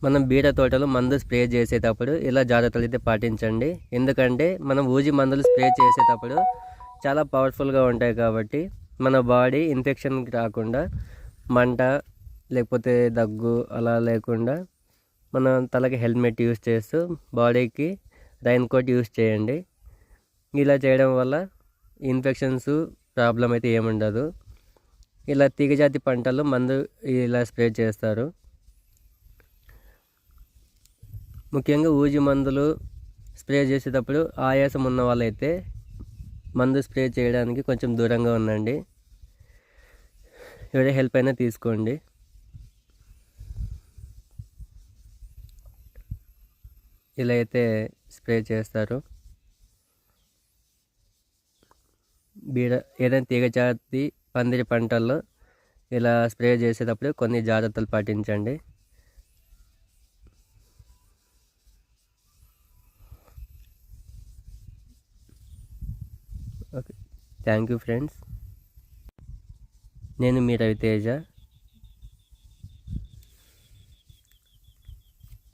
మనం బీర తోటలో మందు స్ప్రే చేసేటప్పుడు ఇలా జాగ్రత్తలు అయితే పాటించండి. ఎందుకంటే మనం ఊజి మందులు స్ప్రే చేసేటప్పుడు చాలా పవర్ఫుల్గా ఉంటాయి కాబట్టి మన బాడీ ఇన్ఫెక్షన్కి రాకుండా మంట లేకపోతే దగ్గు అలా లేకుండా మన తలకి హెల్మెట్ యూస్ చేస్తూ బాడీకి రైన్ కోట్ యూస్ చేయండి. ఇలా చేయడం వల్ల ఇన్ఫెక్షన్స్ ప్రాబ్లం అయితే ఏముండదు. ఇలా తీగజాతి పంటలు మందు ఇలా స్ప్రే చేస్తారు. ముఖ్యంగా ఊజి మందులు స్ప్రే చేసేటప్పుడు ఆయాసం ఉన్న వాళ్ళైతే మందు స్ప్రే చేయడానికి కొంచెం దూరంగా ఉండండి. ఎవరి హెల్ప్ అయినా తీసుకోండి. ఇలా అయితే స్ప్రే చేస్తారు. ఏదైనా తీగజాతి పందిరి పంటల్లో ఇలా స్ప్రే చేసేటప్పుడు కొన్ని జాగ్రత్తలు పాటించండి. Okay, thank you friends. నేను మీ రవితేజ.